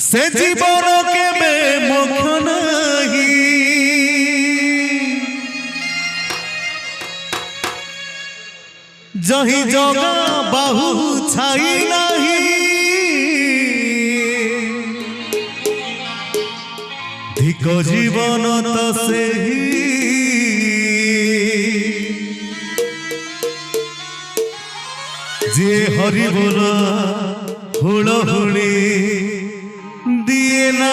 से जीवन केबे मोक्ष नहीं जही जगा बाहु छाई नहीं धिक जीवन तो से जे हरि बोला हुड़ हुड़ी दिए ना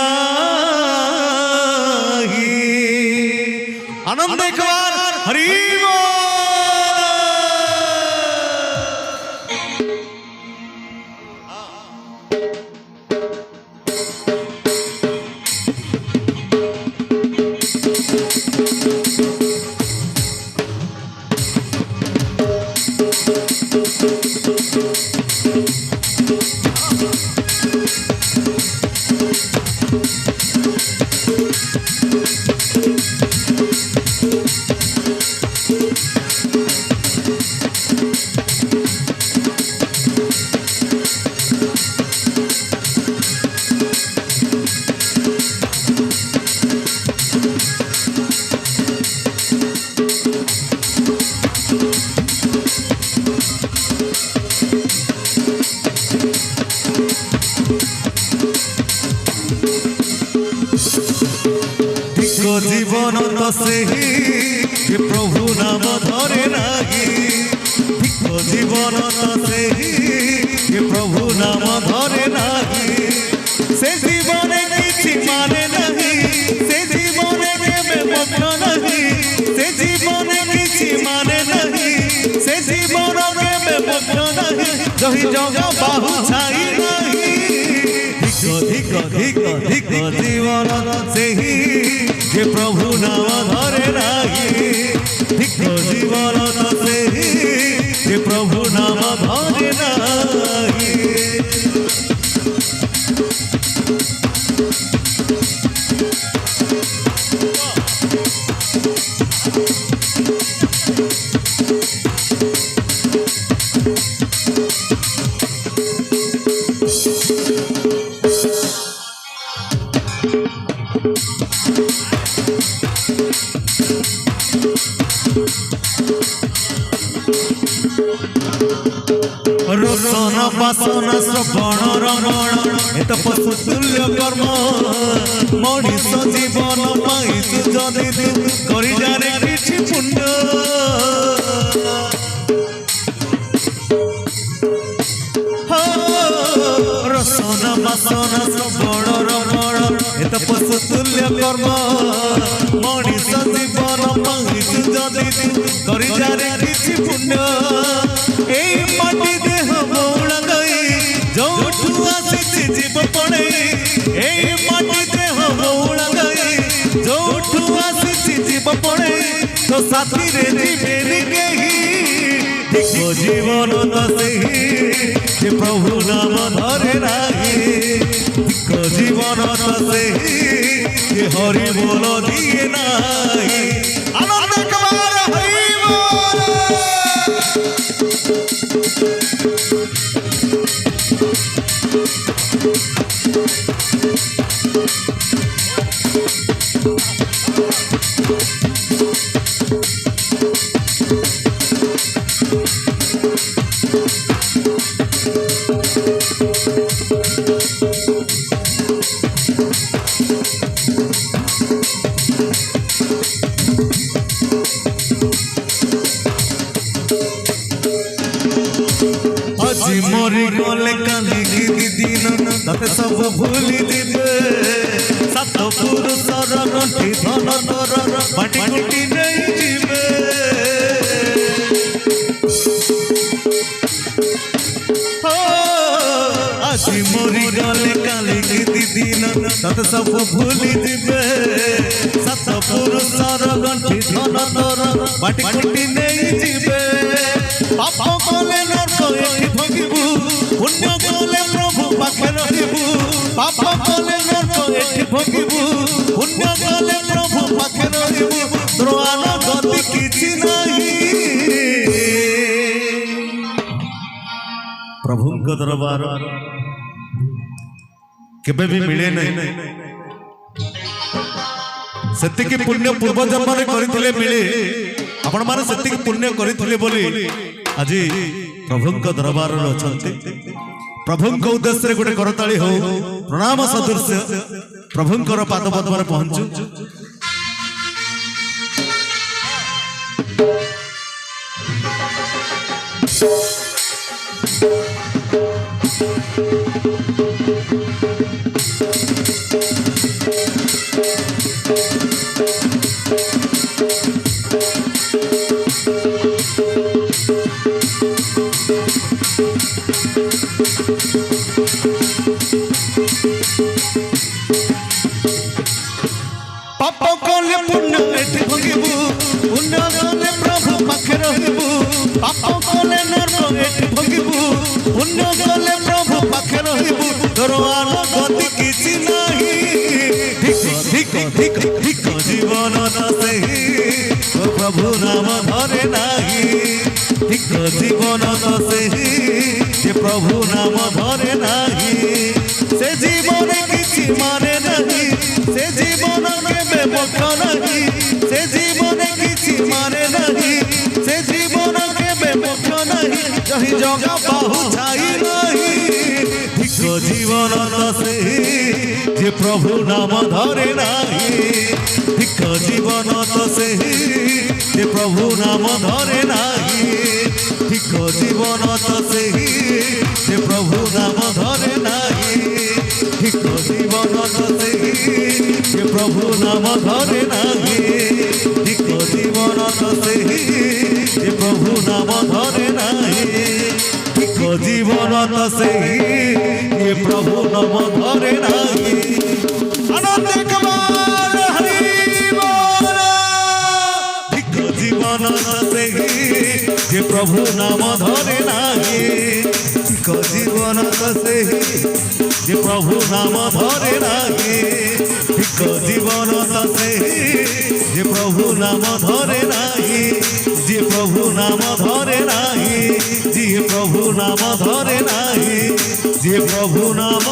आनंद एक बार हरि जीवन तो से ही प्रभु नाम धरे नहीं जीवन तो से ही प्रभु नाम धरे नहीं से जीवन किसी माने नहीं से जीवन केबे मोक्ष नहीं से जीवन किसी माने नहीं से जीवन केबे मोक्ष नहीं जही जगा बाहु छाई नहीं धिक धिक धिक जीवन से ही जे प्रभु नाम धरे नहीं धिक जीवन तो से ही जे प्रभु नाम धरे नहीं रसन बासन श्रवण रमण एत पशु तुल्य कर्म मनीष जीवन पाइछु जदि करि जाने किछि पुण्य रसन बासन श्रवण रमण एत पशु तुल्य कर्म मनीष जीवन पाइछु जदि करि जाने किछि पुण्य ए माटी देह मौला गई जोठू आसी जीव पड़े ए माटी देह मौला गई जोठू आसी जीव पड़े तो साथी रे जीवे केही धिक जीवन तो सही जे प्रभु नाम धरे नाही धिक जीवन तो सही जे हरि बोल दिए नाही आनंद कुमार हरि बोल मरी गले काली दिन तते सब भूली दिबे सात पुरुषर गंठी धन तोर माटी गुटी नहीं जीवे आज मरी गले काली दिन तते सब भूली दिबे सात पुरुषर गंठी धन तोर माटी गुटी नहीं जीवे पाप कले नरक एठी भोगिबू पुण्य कले प्रभु पाखे रहिबू पाप कले नरक एठी भोगिबू पुण्य कले प्रभु पाखे रहिबू द्रोण गति किछि नहीं प्रभु दरबार केबे भी मिले नहीं सेतिकी पुण्य पूर्व जन्म रे करिथिले मिले आपण माने सेतिकी पुण्य करिथिले बोली आज प्रभुंक दरबार रे अछंती प्रभुंक उद्देश्य रे गोटे करताली हो प्रणाम सदृश्य प्रभुंकर पाद पद्म रे पहुंचू पाप कले पुण्य एठी भंगिबू पुण्य कले प्रभु पाखे रहिबू पाप कले नरक एठी भंगिबू पुण्य कले प्रभु पाखे रहिबू दरवान गति किछि नाही ठीक ठीक ठीक ठीक जीवन नसे ओ प्रभु नाम धरे नाही ठीक जीवन नसे जे प्रभु नाम धरे नाही से जीवन किछि माने नाही से जीवन केबे मोक्ष नहीं से जीवन किछि माने नहीं से जीवन केबे मोक्ष नहीं जहि जगा बाहु छाई नहीं ठीक जीवन से जे प्रभु नाम धरे नहीं ठीक जीवन से जे प्रभु नाम धरे नहीं ठीक जीवन से जे प्रभु नाम धरे नहीं ठीक जीवन से जे प्रभु नाम धरे नाही ठीक जीवन से जे प्रभु नाम धरे नाही ठीक जीवन से ये प्रभु नाम धरे नाही आनंद कमाल हरि बोल ठीक जीवन से जे प्रभु नाम धरे नाही ठीक जीवन से जे प्रभु नाम धरे नाही ठीक जीवन से जे प्रभु नाम धरे नाही जे प्रभु नाम धरे नाही जे प्रभु नाम धरे नाही जे प्रभु नाम